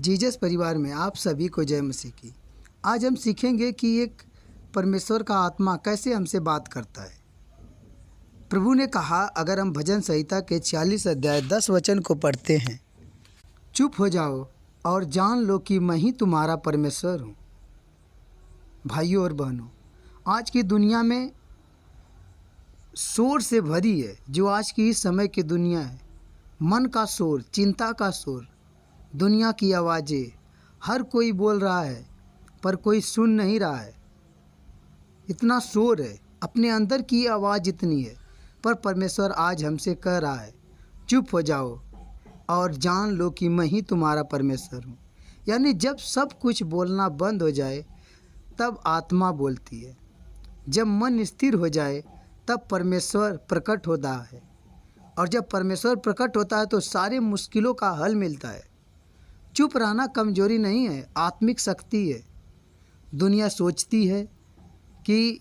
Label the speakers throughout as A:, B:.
A: Jesus परिवार में आप सभी को जय मसीह की। आज हम सीखेंगे कि एक परमेश्वर का आत्मा कैसे हमसे बात करता है। प्रभु ने कहा, अगर हम भजन संहिता के 40 अध्याय 10 वचन को पढ़ते हैं, चुप हो जाओ और जान लो कि मैं ही तुम्हारा परमेश्वर हूँ। भाइयों और बहनों, आज की दुनिया में शोर से भरी है। जो आज की इस समय की दुनिया है, मन का शोर, चिंता का शोर, दुनिया की आवाज़ें, हर कोई बोल रहा है पर कोई सुन नहीं रहा है। इतना शोर है, अपने अंदर की आवाज़ इतनी है। पर परमेश्वर आज हमसे कह रहा है, चुप हो जाओ और जान लो कि मैं ही तुम्हारा परमेश्वर हूँ। यानी जब सब कुछ बोलना बंद हो जाए तब आत्मा बोलती है। जब मन स्थिर हो जाए तब परमेश्वर प्रकट होता है। और जब परमेश्वर प्रकट होता है तो सारे मुश्किलों का हल मिलता है। चुप रहना कमजोरी नहीं है, आत्मिक शक्ति है। दुनिया सोचती है कि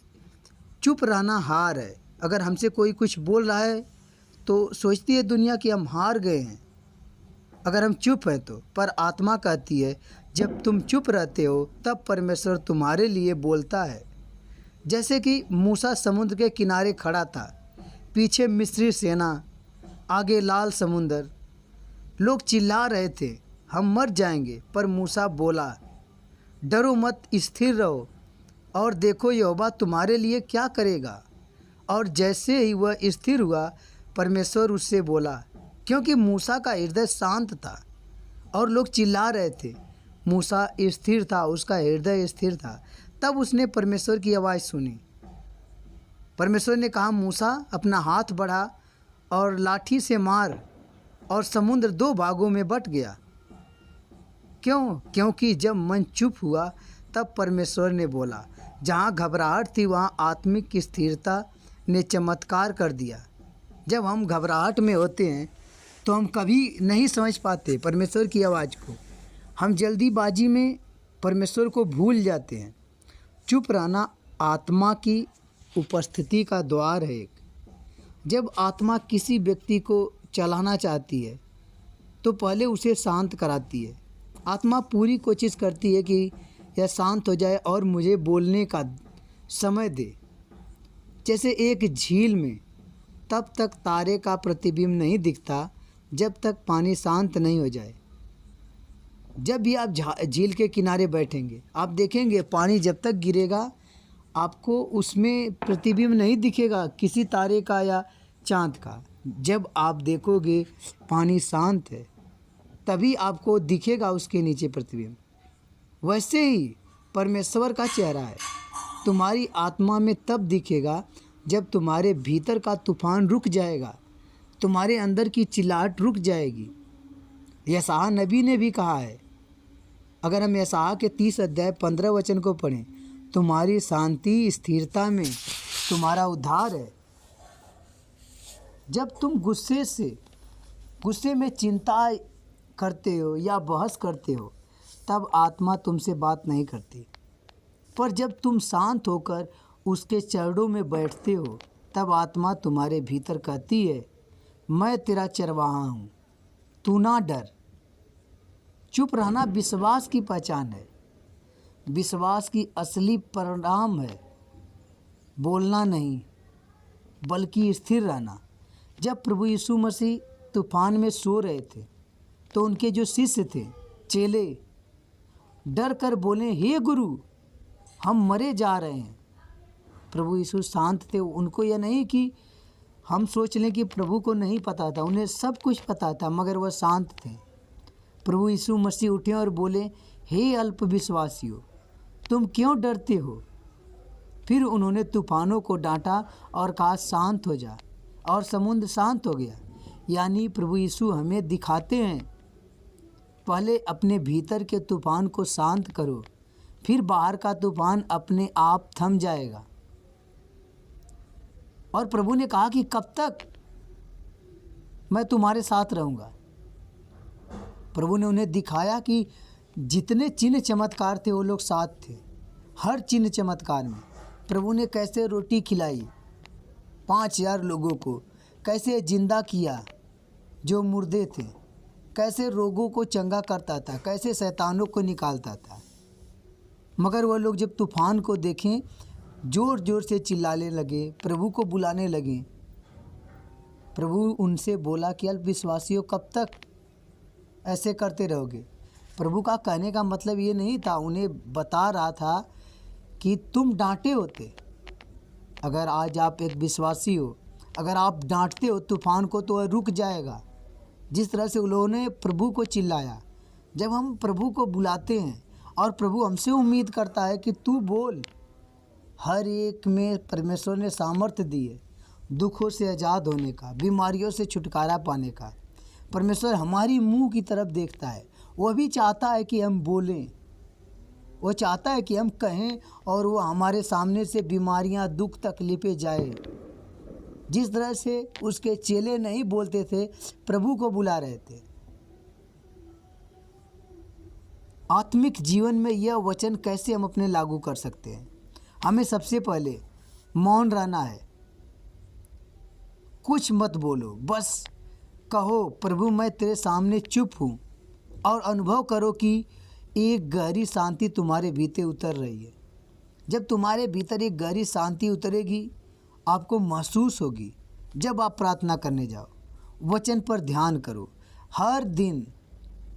A: चुप रहना हार है। अगर हमसे कोई कुछ बोल रहा है तो सोचती है दुनिया कि हम हार गए हैं अगर हम चुप हैं तो। पर आत्मा कहती है, जब तुम चुप रहते हो तब परमेश्वर तुम्हारे लिए बोलता है। जैसे कि मूसा समुद्र के किनारे खड़ा था, पीछे मिस्री सेना, आगे लाल समुंदर। लोग चिल्ला रहे थे, हम मर जाएंगे। पर मूसा बोला, डरो मत, स्थिर रहो और देखो यहोवा तुम्हारे लिए क्या करेगा। और जैसे ही वह स्थिर हुआ, परमेश्वर उससे बोला। क्योंकि मूसा का हृदय शांत था और लोग चिल्ला रहे थे, मूसा स्थिर था, उसका हृदय स्थिर था। तब उसने परमेश्वर की आवाज़ सुनी। परमेश्वर ने कहा, मूसा अपना हाथ बढ़ा और लाठी से मार, और समुद्र 2 भागों में बँट गया। क्योंकि जब मन चुप हुआ तब परमेश्वर ने बोला। जहाँ घबराहट थी वहाँ आत्मिक स्थिरता ने चमत्कार कर दिया। जब हम घबराहट में होते हैं तो हम कभी नहीं समझ पाते परमेश्वर की आवाज़ को। हम जल्दीबाजी में परमेश्वर को भूल जाते हैं। चुप रहना आत्मा की उपस्थिति का द्वार है। जब आत्मा किसी व्यक्ति को चलाना चाहती है तो पहले उसे शांत कराती है। आत्मा पूरी कोशिश करती है कि यह शांत हो जाए और मुझे बोलने का समय दे। जैसे एक झील में तब तक तारे का प्रतिबिंब नहीं दिखता जब तक पानी शांत नहीं हो जाए। जब भी आप झील के किनारे बैठेंगे, आप देखेंगे पानी जब तक गिरेगा आपको उसमें प्रतिबिंब नहीं दिखेगा किसी तारे का या चाँद का। जब आप देखोगे पानी शांत है तभी आपको दिखेगा उसके नीचे प्रतिबिंब। वैसे ही परमेश्वर का चेहरा है तुम्हारी आत्मा में तब दिखेगा जब तुम्हारे भीतर का तूफान रुक जाएगा, तुम्हारे अंदर की चिल्लाहट रुक जाएगी। यशायाह नबी ने भी कहा है, अगर हम यशायाह के 30 अध्याय 15 वचन को पढ़ें, तुम्हारी शांति स्थिरता में तुम्हारा उद्धार है। जब तुम गुस्से में चिंता करते हो या बहस करते हो तब आत्मा तुमसे बात नहीं करती। पर जब तुम शांत होकर उसके चरणों में बैठते हो तब आत्मा तुम्हारे भीतर कहती है, मैं तेरा चरवाहा हूँ, तू ना डर। चुप रहना विश्वास की पहचान है। विश्वास की असली परिणाम है बोलना नहीं बल्कि स्थिर रहना। जब प्रभु यीशु मसीह तूफान में सो रहे थे तो उनके जो शिष्य थे, चेले, डर कर बोले, हे गुरु, हम मरे जा रहे हैं। प्रभु यीशु शांत थे। उनको यह नहीं कि हम सोच लें कि प्रभु को नहीं पता था, उन्हें सब कुछ पता था, मगर वह शांत थे। प्रभु यीशु मसीह उठे और बोले, हे अल्पविश्वासियों, तुम क्यों डरते हो। फिर उन्होंने तूफानों को डांटा और कहा, शांत हो जा, और समुद्र शांत हो गया। यानी प्रभु यीशु हमें दिखाते हैं, पहले अपने भीतर के तूफान को शांत करो, फिर बाहर का तूफान अपने आप थम जाएगा। और प्रभु ने कहा कि कब तक मैं तुम्हारे साथ रहूँगा। प्रभु ने उन्हें दिखाया कि जितने चिन्ह चमत्कार थे वो लोग साथ थे। हर चिन्ह चमत्कार में प्रभु ने कैसे रोटी खिलाई 5000 लोगों को, कैसे जिंदा किया जो मुर्दे थे, कैसे रोगों को चंगा करता था, कैसे शैतानों को निकालता था। मगर वह लोग जब तूफान को देखें, ज़ोर ज़ोर से चिल्लाने लगे, प्रभु को बुलाने लगे। प्रभु उनसे बोला कि अल्पविश्वासियों, कब तक ऐसे करते रहोगे। प्रभु का कहने का मतलब ये नहीं था, उन्हें बता रहा था कि तुम डांटे होते। अगर आज आप एक विश्वासी हो, अगर आप डांटते हो तूफान को तो वह रुक जाएगा। जिस तरह से उन्होंने प्रभु को चिल्लाया। जब हम प्रभु को बुलाते हैं और प्रभु हमसे उम्मीद करता है कि तू बोल, हर एक में परमेश्वर ने सामर्थ्य दी है दुखों से आज़ाद होने का, बीमारियों से छुटकारा पाने का। परमेश्वर हमारी मुंह की तरफ देखता है। वह भी चाहता है कि हम बोलें, वो चाहता है कि हम कहें और वो हमारे सामने से बीमारियां, दुख, तकलीफ़ें जाए। जिस तरह से उसके चेले नहीं बोलते थे, प्रभु को बुला रहे थे। आत्मिक जीवन में यह वचन कैसे हम अपने लागू कर सकते हैं? हमें सबसे पहले मौन रहना है। कुछ मत बोलो, बस कहो, प्रभु मैं तेरे सामने चुप हूँ, और अनुभव करो कि एक गहरी शांति तुम्हारे भीतर उतर रही है। जब तुम्हारे भीतर एक गहरी शांति उतरेगी, आपको महसूस होगी। जब आप प्रार्थना करने जाओ, वचन पर ध्यान करो। हर दिन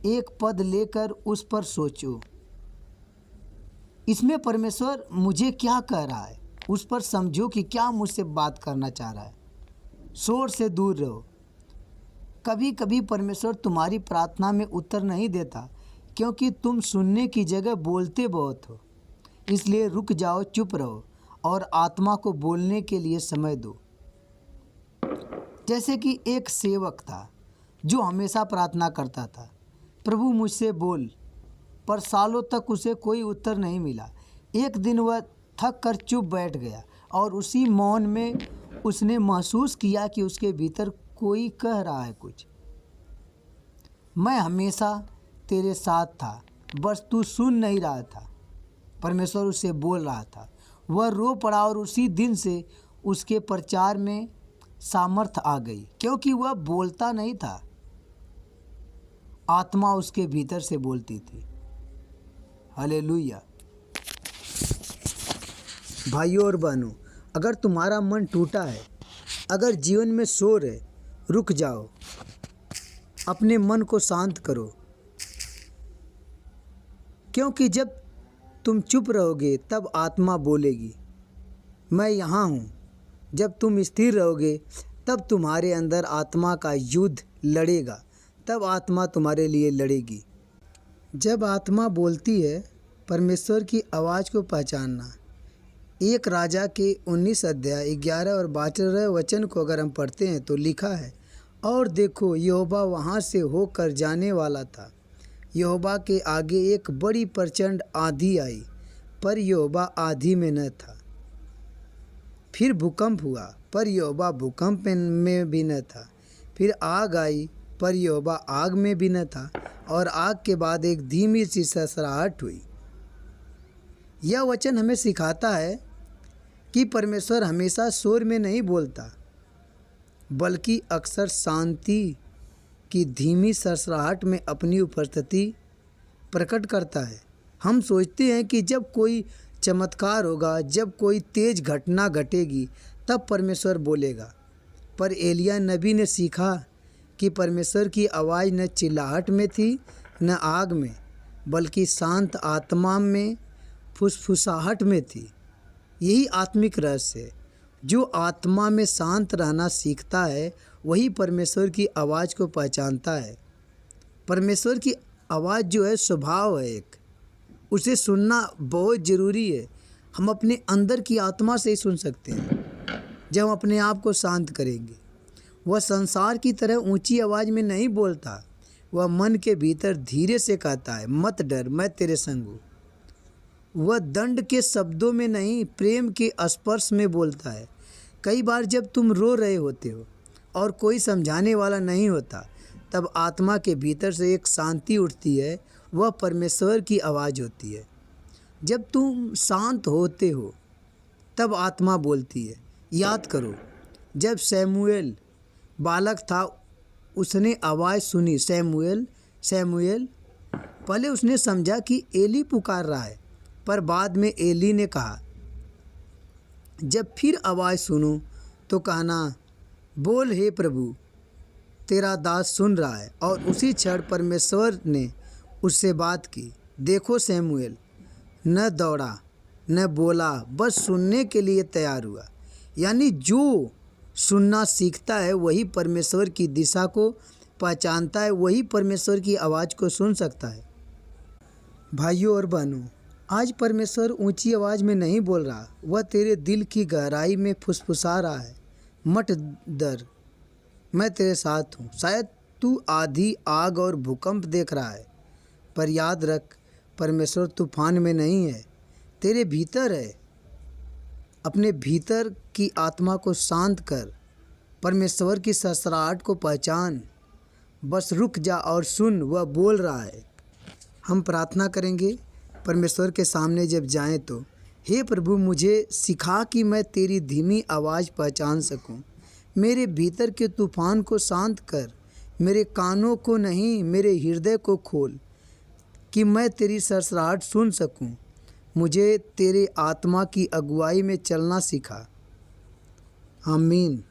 A: एक पद लेकर उस पर सोचो, इसमें परमेश्वर मुझे क्या कह रहा है। उस पर समझो कि क्या मुझसे बात करना चाह रहा है। शोर से दूर रहो। कभी कभी परमेश्वर तुम्हारी प्रार्थना में उत्तर नहीं देता, क्योंकि तुम सुनने की जगह बोलते बहुत हो। इसलिए रुक जाओ, चुप रहो और आत्मा को बोलने के लिए समय दो। जैसे कि एक सेवक था जो हमेशा प्रार्थना करता था, प्रभु मुझसे बोल, पर सालों तक उसे कोई उत्तर नहीं मिला। एक दिन वह थक कर चुप बैठ गया और उसी मौन में उसने महसूस किया कि उसके भीतर कोई कह रहा है कुछ। मैं हमेशा तेरे साथ था, बस तू सुन नहीं रहा था। परमेश्वर उससे बोल रहा था। वह रो पड़ा और उसी दिन से उसके प्रचार में सामर्थ आ गई, क्योंकि वह बोलता नहीं था, आत्मा उसके भीतर से बोलती थी। हालेलुया। भाइयों और बहनों, अगर तुम्हारा मन टूटा है, अगर जीवन में शोर है, रुक जाओ, अपने मन को शांत करो। क्योंकि जब तुम चुप रहोगे तब आत्मा बोलेगी, मैं यहाँ हूँ। जब तुम स्थिर रहोगे तब तुम्हारे अंदर आत्मा का युद्ध लड़ेगा, तब आत्मा तुम्हारे लिए लड़ेगी। जब आत्मा बोलती है, परमेश्वर की आवाज़ को पहचानना। एक राजा के 19 अध्याय 11 और 12 वचन को अगर हम पढ़ते हैं तो लिखा है, और देखो यहोवा वहाँ से होकर जाने वाला था। यहोवा के आगे एक बड़ी प्रचंड आँधी आई, पर यहोवा आँधी में न था। फिर भूकंप हुआ, पर यहोवा भूकंप में भी न था। फिर आग आई, पर यहोवा आग में भी न था। और आग के बाद एक धीमी सी सरसराहट हुई। यह वचन हमें सिखाता है कि परमेश्वर हमेशा शोर में नहीं बोलता, बल्कि अक्सर शांति की धीमी सरसराहट में अपनी उपस्थिति प्रकट करता है। हम सोचते हैं कि जब कोई चमत्कार होगा, जब कोई तेज घटना घटेगी, तब परमेश्वर बोलेगा। पर एलिय्याह नबी ने सीखा कि परमेश्वर की आवाज़ न चिल्लाहट में थी, न आग में, बल्कि शांत आत्मा में, फुसफुसाहट में थी। यही आत्मिक रहस्य है। जो आत्मा में शांत रहना सीखता है, वही परमेश्वर की आवाज़ को पहचानता है। परमेश्वर की आवाज़ जो है स्वभाव है एक, उसे सुनना बहुत ज़रूरी है। हम अपने अंदर की आत्मा से ही सुन सकते हैं। जब हम अपने आप को शांत करेंगे, वह संसार की तरह ऊंची आवाज़ में नहीं बोलता, वह मन के भीतर धीरे से कहता है, मत डर, मैं तेरे संग हूँ। वह दंड के शब्दों में नहीं, प्रेम के स्पर्श में बोलता है। कई बार जब तुम रो रहे होते हो और कोई समझाने वाला नहीं होता, तब आत्मा के भीतर से एक शांति उठती है। वह परमेश्वर की आवाज़ होती है। जब तुम शांत होते हो तब आत्मा बोलती है। याद करो, जब शमूएल बालक था, उसने आवाज़ सुनी, शमूएल शमूएल। पहले उसने समझा कि एली पुकार रहा है, पर बाद में एली ने कहा, जब फिर आवाज़ सुनो तो कहना, बोल हे प्रभु, तेरा दास सुन रहा है। और उसी क्षण परमेश्वर ने उससे बात की। देखो शमूएल न दौड़ा न बोला, बस सुनने के लिए तैयार हुआ। यानी जो सुनना सीखता है वही परमेश्वर की दिशा को पहचानता है, वही परमेश्वर की आवाज़ को सुन सकता है। भाइयों और बहनों, आज परमेश्वर ऊंची आवाज़ में नहीं बोल रहा, वह तेरे दिल की गहराई में फुसफुसा रहा है। मत डर, मैं तेरे साथ हूँ। शायद तू आधी आग और भूकंप देख रहा है, पर याद रख, परमेश्वर तूफान में नहीं है, तेरे भीतर है। अपने भीतर की आत्मा को शांत कर, परमेश्वर की सरसराहट को पहचान। बस रुक जा और सुन, वह बोल रहा है। हम प्रार्थना करेंगे परमेश्वर के सामने जब जाएं तो, हे प्रभु, मुझे सिखा कि मैं तेरी धीमी आवाज़ पहचान सकूं। मेरे भीतर के तूफान को शांत कर, मेरे कानों को नहीं, मेरे हृदय को खोल कि मैं तेरी सरसराहट सुन सकूं। मुझे तेरे आत्मा की अगुवाई में चलना सिखा। आमीन।